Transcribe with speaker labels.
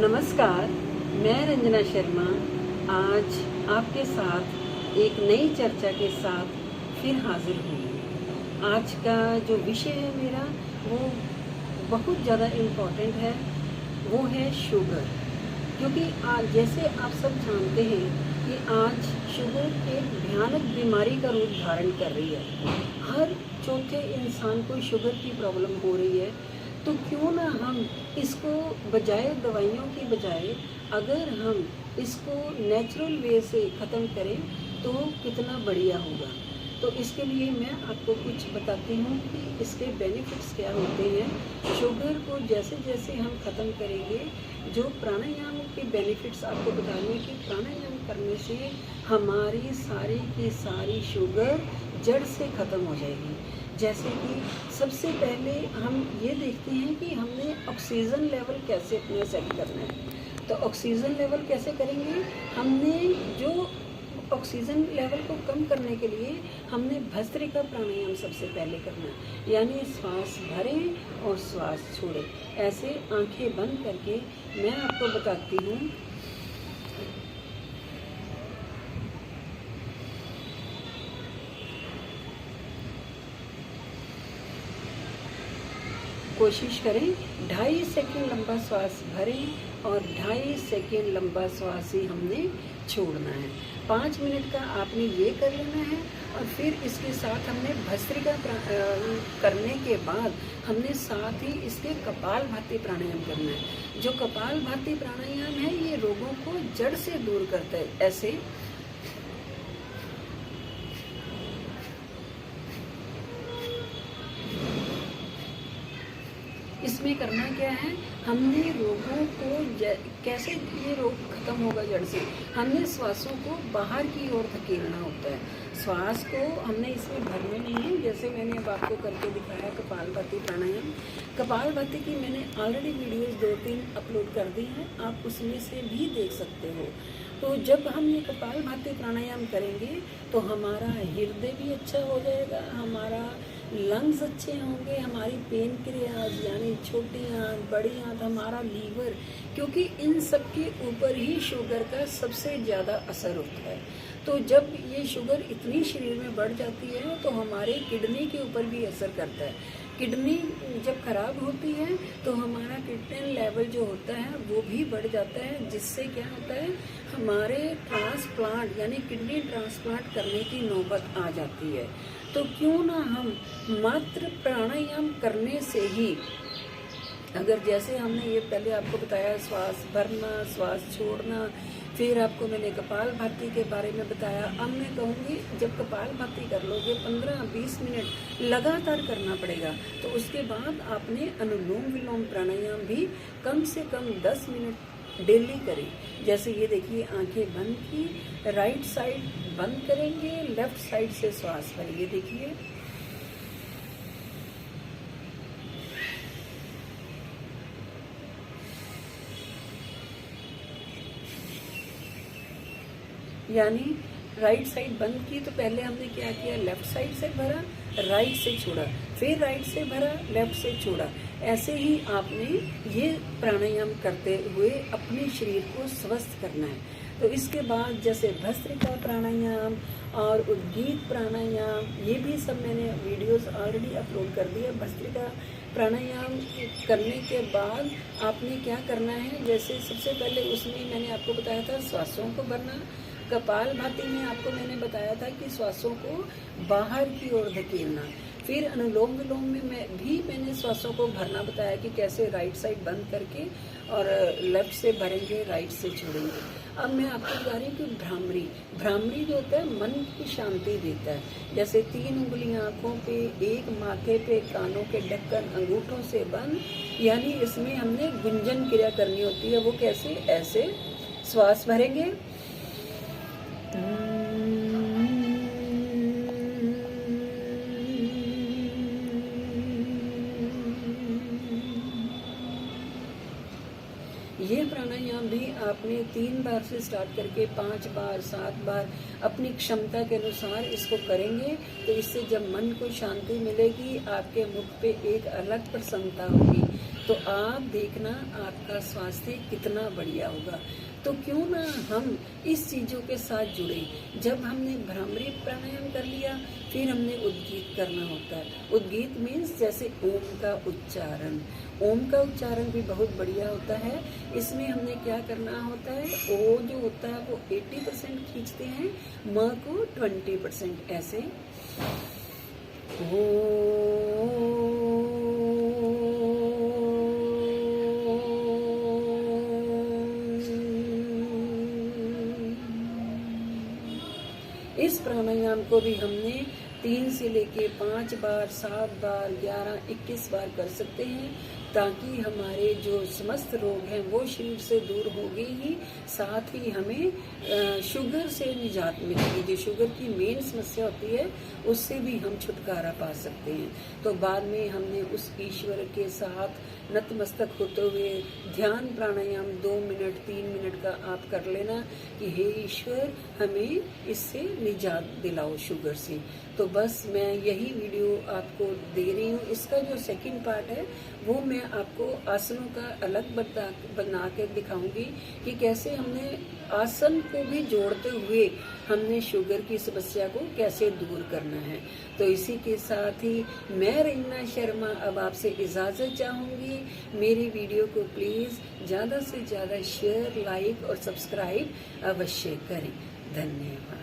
Speaker 1: नमस्कार, मैं रंजना शर्मा आज आपके साथ एक नई चर्चा के साथ फिर हाजिर हूँ। आज का जो विषय है मेरा वो बहुत ज़्यादा इम्पोर्टेंट है, वो है शुगर। क्योंकि आज जैसे आप सब जानते हैं कि आज शुगर एक भयानक बीमारी का रूप धारण कर रही है। हर चौथे इंसान को शुगर की प्रॉब्लम हो रही है। तो क्यों ना हम इसको बजाय दवाइयों की बजाय अगर हम इसको नेचुरल वे से ख़त्म करें तो कितना बढ़िया होगा। तो इसके लिए मैं आपको कुछ बताती हूँ कि इसके बेनिफिट्स क्या होते हैं। शुगर को जैसे जैसे हम ख़त्म करेंगे, जो प्राणायाम के बेनिफिट्स आपको बताएंगे कि प्राणायाम करने से हमारी सारी की सारी शुगर जड़ से ख़त्म हो जाएगी। जैसे कि सबसे पहले हम ये देखते हैं कि हमने ऑक्सीजन लेवल कैसे अपना सेट करना है। तो ऑक्सीजन लेवल कैसे करेंगे, हमने जो ऑक्सीजन लेवल को कम करने के लिए हमने भस्त्रिका प्राणायाम सबसे पहले करना है। यानी श्वास भरें और श्वास छोड़ें, ऐसे आंखें बंद करके मैं आपको बताती हूँ। कोशिश करें 2.5 सेकंड लंबा श्वास भरें और 2.5 सेकंड लंबा श्वास ही हमने छोड़ना है। 5 मिनट का आपने ये कर लेना है। और फिर इसके साथ हमने भस्त्रिका करने के बाद हमने साथ ही इसके कपालभाति प्राणायाम करना है। जो कपालभाति प्राणायाम है ये रोगों को जड़ से दूर करता है। ऐसे इसमें करना क्या है, हमने रोगों को कैसे ये रोग खत्म होगा जड़ से, हमने श्वासों को बाहर की ओर धकेलना होता है। श्वास को हमने इसमें भरना नहीं है। जैसे मैंने अब आपको करके दिखाया कपालभाति प्राणायाम। कपालभाति की मैंने ऑलरेडी वीडियोस 2-3 अपलोड कर दी हैं, आप उसमें से भी देख सकते हो। तो जब हम ये कपालभाति प्राणायाम करेंगे तो हमारा हृदय भी अच्छा हो जाएगा, हमारा लंग्स अच्छे होंगे, हमारी पेनक्रियाज यानी छोटी आंत, बड़ी आंत, हमारा लीवर, क्योंकि इन सब के ऊपर ही शुगर का सबसे ज़्यादा असर होता है। तो जब ये शुगर इतनी शरीर में बढ़ जाती है तो हमारे किडनी के ऊपर भी असर करता है। किडनी जब खराब होती है तो हमारा किडनी लेवल जो होता है वो भी बढ़ जाता है, जिससे क्या होता है, हमारे ट्रांसप्लांट यानी किडनी ट्रांसप्लांट करने की नौबत आ जाती है। तो क्यों ना हम मात्र प्राणायाम करने से ही, अगर जैसे हमने ये पहले आपको बताया श्वास भरना, श्वास छोड़ना, फिर आपको मैंने कपालभाति के बारे में बताया। अब मैं कहूँगी जब कपालभाति कर लोगे 15-20 मिनट लगातार करना पड़ेगा। तो उसके बाद आपने अनुलोम विलोम प्राणायाम भी कम से कम 10 मिनट डेली करें। जैसे ये देखिए, आंखें बंद की, राइट साइड बंद करेंगे, लेफ्ट साइड से श्वास भरिए। देखिए, यानी राइट साइड बंद की तो पहले हमने क्या किया, लेफ्ट साइड से भरा, राइट से छोड़ा, फिर राइट से भरा, लेफ्ट से छोड़ा। ऐसे ही आपने ये प्राणायाम करते हुए अपने शरीर को स्वस्थ करना है। तो इसके बाद जैसे भस्त्रिका प्राणायाम और उद्गीत प्राणायाम, ये भी सब मैंने वीडियोस ऑलरेडी अपलोड कर दिया। भस्त्रिका प्राणायाम करने के बाद आपने क्या करना है, जैसे सबसे पहले उसमें मैंने आपको बताया था श्वासों को भरना। कपालभाति में आपको मैंने बताया था कि श्वासों को बाहर की ओर धकेलना। फिर अनुलोम विलोम में मैंने श्वासों को भरना बताया कि कैसे राइट साइड बंद करके और लेफ्ट से भरेंगे, राइट से छोड़ेंगे। अब मैं आपको बता रही हूँ कि भ्रामरी जो होता है मन की शांति देता है। जैसे 3 उंगलियां आँखों पे, 1 माथे पे, कानों के ढक्कन अंगूठों से बंद, यानी इसमें हमने गुंजन क्रिया करनी होती है। वो कैसे, ऐसे श्वास भरेंगे, ये प्राणायाम भी आपने 3 बार से स्टार्ट करके 5 बार 7 बार अपनी क्षमता के अनुसार इसको करेंगे। तो इससे जब मन को शांति मिलेगी, आपके मुख पे एक अलग प्रसन्नता होगी। तो आप देखना आपका स्वास्थ्य कितना बढ़िया होगा। तो क्यों ना हम इस चीज़ों के साथ जुड़े। जब हमने भ्रामरी प्राणायाम कर लिया, फिर हमने उद्गीत करना होता है। उद्गीत मीन्स जैसे ओम का उच्चारण। ओम का उच्चारण भी बहुत बढ़िया होता है। इसमें हमने क्या करना होता है, ओ जो होता है वो 80% खींचते हैं, म को 20%। ऐसे इस प्राणायाम को भी हमने 3 से लेके 5 बार, 7 बार, 11, 21 बार कर सकते हैं, ताकि हमारे जो समस्त रोग हैं वो शरीर से दूर होंगे ही, साथ ही हमें शुगर से निजात मिलेगी। जो शुगर की मेन समस्या होती है उससे भी हम छुटकारा पा सकते हैं। तो बाद में हमने उस ईश्वर के साथ नतमस्तक होते हुए ध्यान प्राणायाम 2 मिनट 3 मिनट का आप कर लेना कि हे ईश्वर हमें इससे निजात दिलाओ शुगर से। तो बस मैं यही वीडियो आपको दे रही हूँ। इसका जो सेकंड पार्ट है वो मैं आपको आसनों का अलग बना के दिखाऊंगी कि कैसे हमने आसन को भी जोड़ते हुए हमने शुगर की समस्या को कैसे दूर करना है। तो इसी के साथ ही मैं रंजना शर्मा अब आपसे इजाज़त चाहूँगी। मेरी वीडियो को प्लीज़ ज़्यादा से ज़्यादा शेयर, लाइक और सब्सक्राइब अवश्य करें। धन्यवाद।